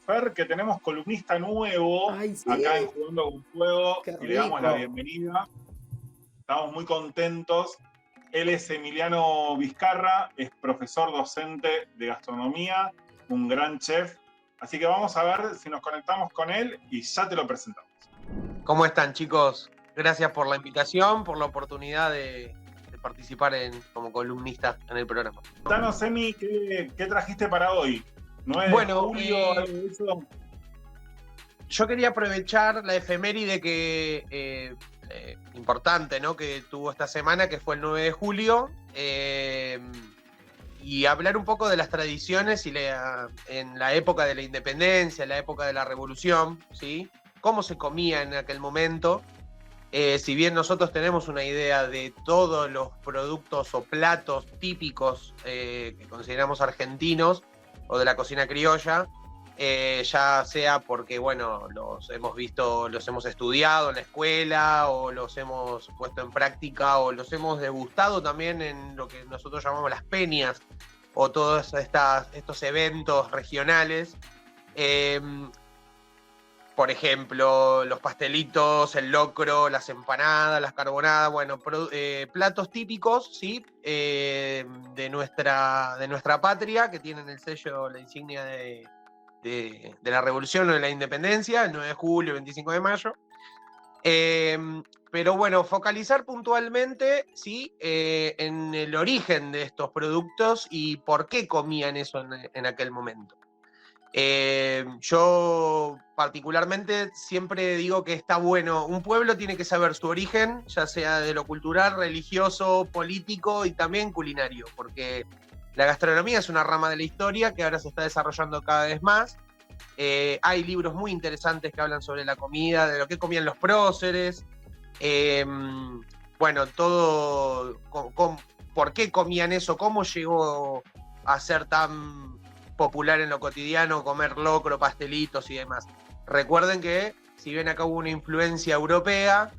Fer, que tenemos columnista nuevo. Ay, sí. Acá en Jugando con Fuego. Qué Y le damos la rico. bienvenida. Estamos muy contentos. Él es Emiliano Vizcarra, es profesor docente de gastronomía, un gran chef. Así que vamos a ver si nos conectamos con él y ya te lo presentamos. ¿Cómo están, chicos? Gracias por la invitación, por la oportunidad de participar como columnista en el programa. Danos, Emi, ¿qué trajiste para hoy? 9 Bueno, de julio, algo de eso. Yo quería aprovechar la efeméride importante, ¿no?, que tuvo esta semana, que fue el 9 de julio, y hablar un poco de las tradiciones en la época de la independencia, en la época de la revolución, ¿sí? Cómo se comía en aquel momento. Si bien nosotros tenemos una idea de todos los productos o platos típicos que consideramos argentinos o de la cocina criolla, ya sea porque, bueno, los hemos visto, los hemos estudiado en la escuela o los hemos puesto en práctica o los hemos degustado también en lo que nosotros llamamos las peñas o todos estos eventos regionales. Por ejemplo, los pastelitos, el locro, las empanadas, las carbonadas, bueno, platos típicos, ¿sí? De nuestra patria, que tienen el sello, la insignia de la Revolución o de la Independencia, el 9 de julio, el 25 de mayo. Pero bueno, focalizar puntualmente, ¿sí? En el origen de estos productos y por qué comían eso en aquel momento. Yo particularmente siempre digo que está bueno, un pueblo tiene que saber su origen, ya sea de lo cultural, religioso, político y también culinario, porque la gastronomía es una rama de la historia que ahora se está desarrollando cada vez más. Hay libros muy interesantes que hablan sobre la comida, de lo que comían los próceres, bueno, todo, por qué comían eso, cómo llegó a ser tan popular en lo cotidiano comer locro, pastelitos y demás. Recuerden que, si bien acá hubo una influencia europea,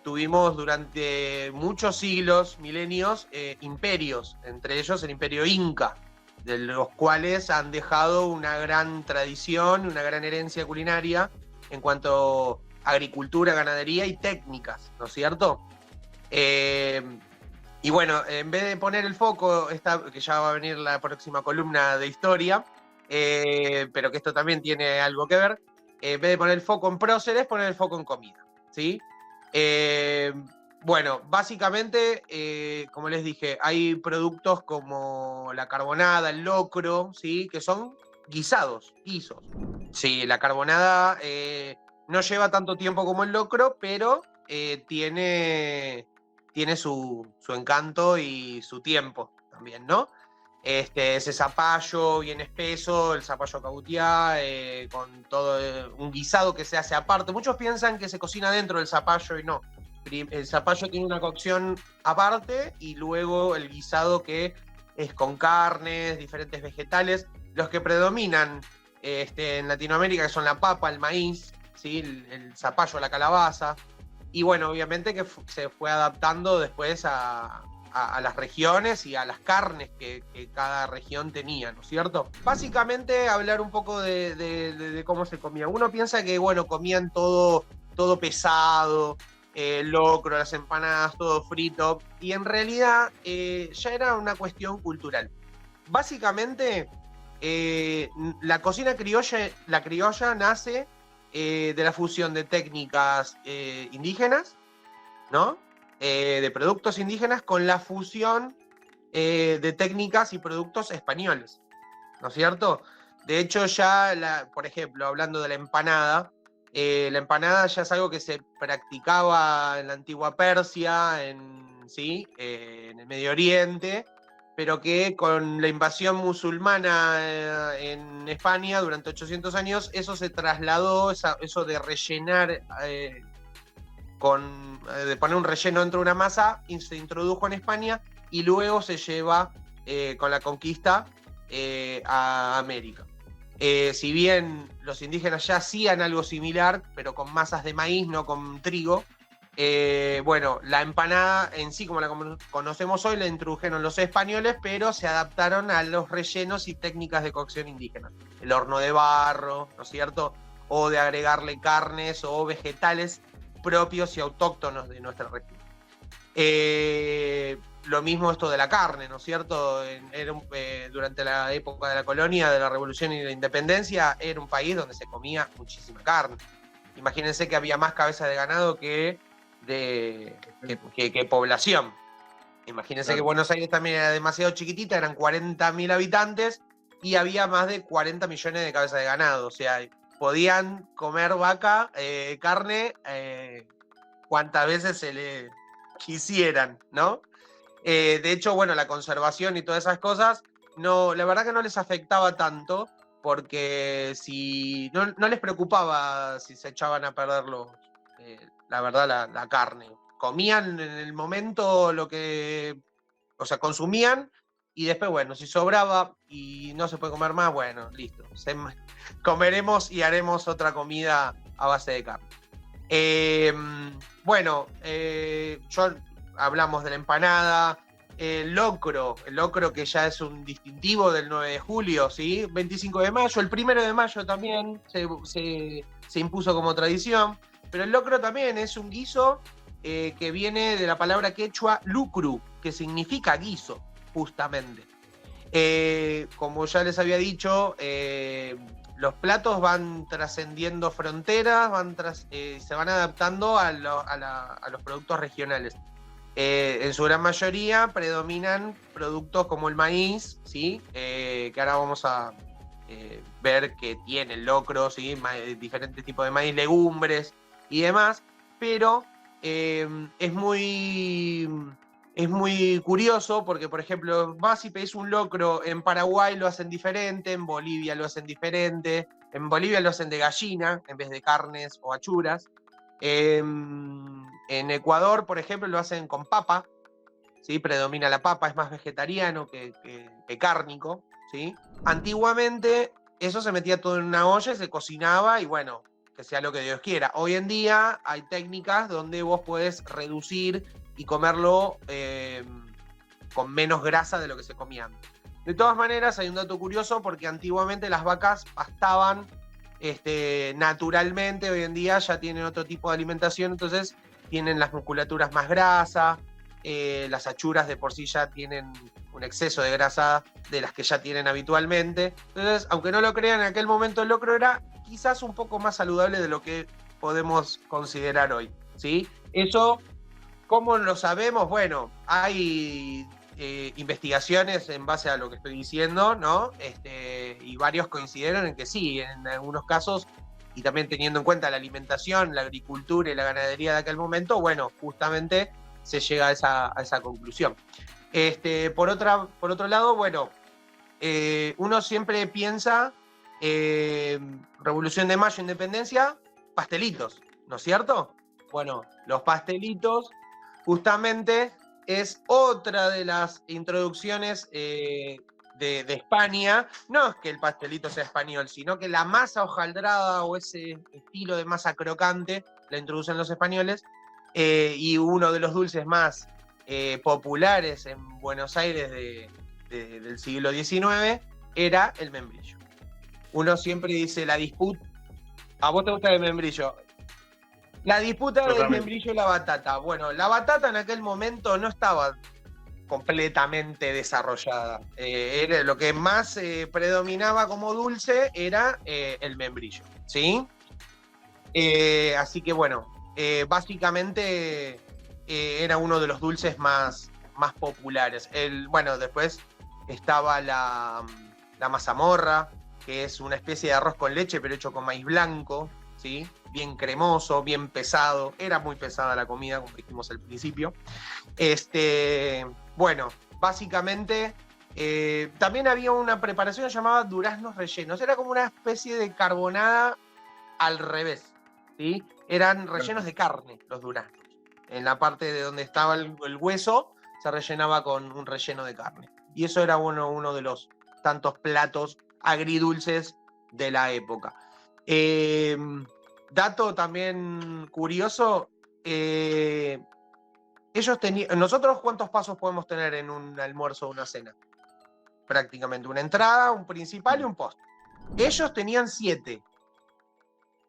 tuvimos durante muchos siglos, milenios, imperios, entre ellos el imperio inca, de los cuales han dejado una gran tradición, una gran herencia culinaria en cuanto a agricultura, ganadería y técnicas, ¿no es cierto? Y bueno, en vez de poner el foco, que ya va a venir la próxima columna de historia, pero que esto también tiene algo que ver, en vez de poner el foco en próceres, poner el foco en comida, ¿sí? Bueno, básicamente, como les dije, hay productos como la carbonada, el locro, ¿sí? Que son guisos. Sí, la carbonada no lleva tanto tiempo como el locro, pero tiene su encanto y su tiempo también, ¿no? Ese zapallo bien espeso, el zapallo cautiá, con todo un guisado que se hace aparte. Muchos piensan que se cocina dentro del zapallo y no. El zapallo tiene una cocción aparte y luego el guisado que es con carnes, diferentes vegetales. Los que predominan en Latinoamérica, que son la papa, el maíz, ¿sí? El zapallo, la calabaza. Y bueno, obviamente que se fue adaptando después a las regiones y a las carnes que cada región tenía, ¿no es cierto? Básicamente hablar un poco de cómo se comía. Uno piensa que, bueno, comían todo pesado, el locro, las empanadas, todo frito, y en realidad ya era una cuestión cultural. Básicamente, la cocina criolla nace de la fusión de técnicas indígenas, ¿no? De productos indígenas con la fusión de técnicas y productos españoles, ¿no es cierto? De hecho, ya, por ejemplo, hablando de la empanada ya es algo que se practicaba en la antigua Persia, en el Medio Oriente, pero que con la invasión musulmana en España durante 800 años, eso se trasladó, eso de rellenar, de poner un relleno dentro de una masa, y se introdujo en España y luego se lleva con la conquista a América. Si bien los indígenas ya hacían algo similar, pero con masas de maíz, no con trigo, Bueno, la empanada en sí, como la conocemos hoy, la introdujeron los españoles, pero se adaptaron a los rellenos y técnicas de cocción indígenas. El horno de barro, ¿no es cierto? O de agregarle carnes o vegetales propios y autóctonos de nuestra región. Lo mismo esto de la carne, ¿no es cierto? Durante la época de la colonia, de la Revolución y de la Independencia, era un país donde se comía muchísima carne. Imagínense que había más cabezas de ganado que población. Imagínense que Buenos Aires también era demasiado chiquitita, eran 40.000 habitantes y había más de 40 millones de cabezas de ganado. O sea, podían comer carne, cuantas veces se le quisieran, ¿no? De hecho, bueno, la conservación y todas esas cosas, la verdad que no les afectaba tanto, porque si no les preocupaba si se echaban a perder la verdad, la carne. Comían en el momento consumían, y después, bueno, si sobraba y no se puede comer más, bueno, listo. Comeremos y haremos otra comida a base de carne. Hablamos de la empanada, el locro que ya es un distintivo del 9 de julio, ¿sí? 25 de mayo, el 1 de mayo también se impuso como tradición, pero el locro también es un guiso que viene de la palabra quechua lucru, que significa guiso, justamente. Como ya les había dicho, los platos van trascendiendo fronteras, se van adaptando a los productos regionales. En su gran mayoría predominan productos como el maíz, ¿sí? Que ahora vamos a ver que tiene el locro, ¿sí? Diferentes tipos de maíz, legumbres y demás, pero es muy curioso porque, por ejemplo, vas y pedís un locro, en Paraguay lo hacen diferente, en Bolivia lo hacen diferente, en Bolivia lo hacen de gallina en vez de carnes o achuras. En Ecuador, por ejemplo, lo hacen con papa, ¿sí? Predomina la papa, es más vegetariano que cárnico, ¿sí? Antiguamente eso se metía todo en una olla, se cocinaba y bueno, que sea lo que Dios quiera. Hoy en día hay técnicas donde vos podés reducir y comerlo con menos grasa de lo que se comía antes. De todas maneras, hay un dato curioso porque antiguamente las vacas pastaban naturalmente, hoy en día ya tienen otro tipo de alimentación, entonces tienen las musculaturas más grasa, las achuras de por sí ya tienen un exceso de grasa de las que ya tienen habitualmente. Entonces, aunque no lo crean, en aquel momento el locro era quizás un poco más saludable de lo que podemos considerar hoy, ¿sí? Eso, ¿cómo lo sabemos? Bueno, hay investigaciones en base a lo que estoy diciendo, ¿no? Y varios coincidieron en que sí, en algunos casos, y también teniendo en cuenta la alimentación, la agricultura y la ganadería de aquel momento, bueno, justamente se llega a esa conclusión. Por otro lado, bueno, uno siempre piensa Revolución de Mayo, Independencia, pastelitos, ¿no es cierto? Bueno, los pastelitos justamente es otra de las introducciones de España. No es que el pastelito sea español, sino que la masa hojaldrada o ese estilo de masa crocante la introducen los españoles, y uno de los dulces más populares en Buenos Aires del siglo XIX era el membrillo. Uno siempre dice la disputa. ¿A vos te gusta el membrillo? La disputa del membrillo y la batata. Bueno, la batata en aquel momento no estaba completamente desarrollada. Era lo que más predominaba como dulce era el membrillo, ¿sí? Así que bueno, básicamente era uno de los dulces más populares. Bueno, después estaba la mazamorra, que es una especie de arroz con leche, pero hecho con maíz blanco, ¿sí? Bien cremoso, bien pesado. Era muy pesada la comida, como dijimos al principio. Bueno, básicamente también había una preparación llamada duraznos rellenos. Era como una especie de carbonada al revés, ¿sí? Eran rellenos de carne los duraznos. En la parte de donde estaba el hueso se rellenaba con un relleno de carne. Y eso era uno de los tantos platos agridulces de la época. Dato también curioso, ellos tenían. Nosotros, ¿cuántos pasos podemos tener en un almuerzo o una cena? Prácticamente una entrada, un principal y un postre. Ellos tenían 7.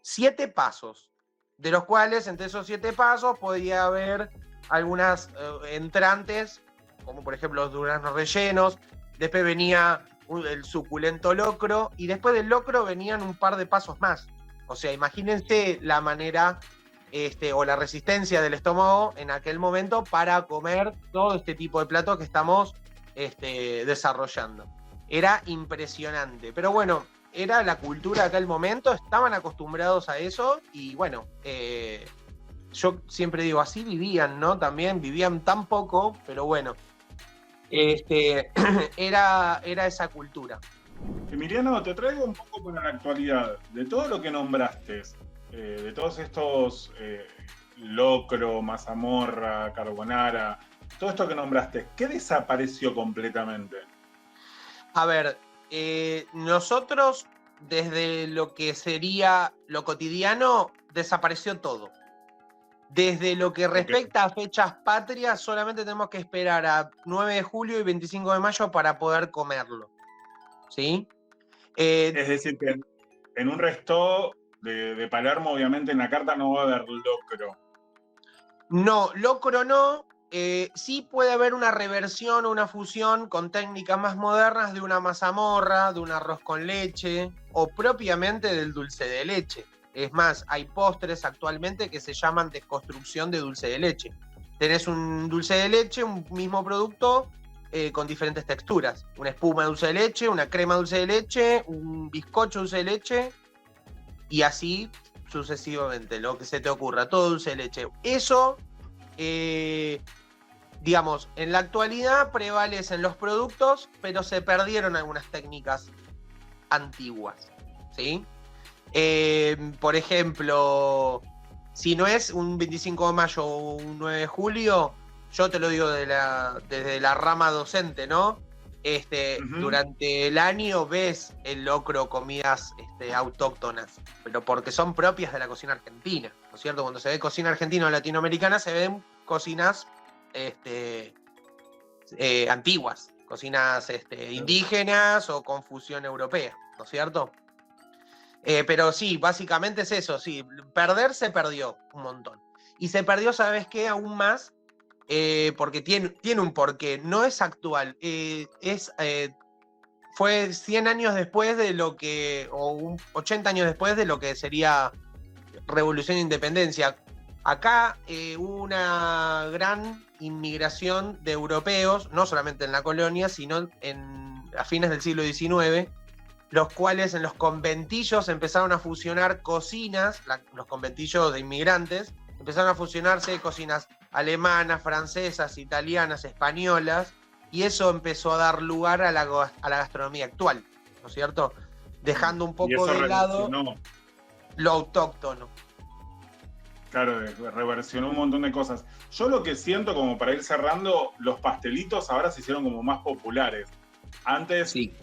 7 pasos, de los cuales entre esos 7 pasos podía haber algunas entrantes, como por ejemplo los duraznos rellenos, después venía el suculento locro, y después del locro venían un par de pasos más. O sea, imagínense la manera o la resistencia del estómago en aquel momento para comer todo este tipo de platos que estamos desarrollando. Era impresionante, pero bueno, era la cultura de aquel momento, estaban acostumbrados a eso y bueno, yo siempre digo, así vivían, ¿no? También vivían tan poco, pero bueno, era esa cultura. Emiliano, te traigo un poco para la actualidad. De todo lo que nombraste, de todos estos locro, mazamorra, carbonara, todo esto que nombraste, ¿qué desapareció completamente? A ver, nosotros, desde lo que sería lo cotidiano, desapareció todo. Desde lo que respecta a fechas patrias, solamente tenemos que esperar a 9 de julio y 25 de mayo para poder comerlo. ¿Sí? Es decir, que en un resto de Palermo, obviamente en la carta no va a haber locro. No, locro no. Sí puede haber una reversión o una fusión con técnicas más modernas de una mazamorra, de un arroz con leche o propiamente del dulce de leche. Es más, hay postres actualmente que se llaman desconstrucción de dulce de leche. Tenés un dulce de leche, un mismo producto con diferentes texturas. Una espuma de dulce de leche, una crema dulce de leche, un bizcocho dulce de leche y así sucesivamente, lo que se te ocurra, todo dulce de leche. Eso... digamos, en la actualidad prevalecen los productos, pero se perdieron algunas técnicas antiguas, ¿sí? Por ejemplo, si no es un 25 de mayo o un 9 de julio, yo te lo digo desde la rama docente, ¿no? Durante el año ves el locro, comidas autóctonas, pero porque son propias de la cocina argentina, ¿no es cierto? Cuando se ve cocina argentina o latinoamericana, se ven cocinas antiguas, cocinas indígenas o con fusión europea, ¿no es cierto? Pero sí, básicamente es eso, sí, se perdió un montón. Y se perdió, ¿sabes qué? Aún más, porque tiene un porqué, no es actual, fue 100 años después de lo que, o 80 años después de lo que sería Revolución e Independencia. Acá hubo una gran inmigración de europeos, no solamente en la colonia, sino a fines del siglo XIX, los cuales en los conventillos empezaron a fusionar cocinas, los conventillos de inmigrantes, empezaron a fusionarse cocinas alemanas, francesas, italianas, españolas, y eso empezó a dar lugar a la gastronomía actual, ¿no es cierto? Dejando un poco de lado lo autóctono. Claro, reversionó un montón de cosas. Yo lo que siento, como para ir cerrando, los pastelitos ahora se hicieron como más populares. Antes sí.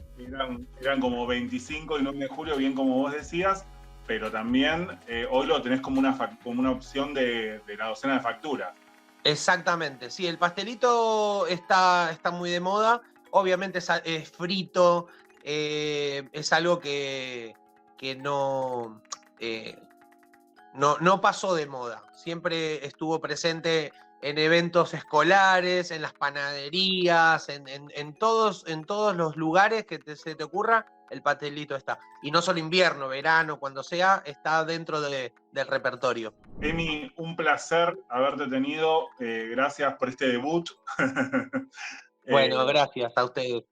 eran como 25 y 9 de julio, bien como vos decías, pero también hoy lo tenés como una opción de la docena de facturas. Exactamente, sí, el pastelito está muy de moda. Obviamente es frito, es algo que no pasó de moda, siempre estuvo presente en eventos escolares, en las panaderías, en todos los lugares que se te ocurra, el pastelito está. Y no solo invierno, verano, cuando sea, está dentro del repertorio. Emi, un placer haberte tenido, gracias por este debut. Bueno, gracias a ustedes.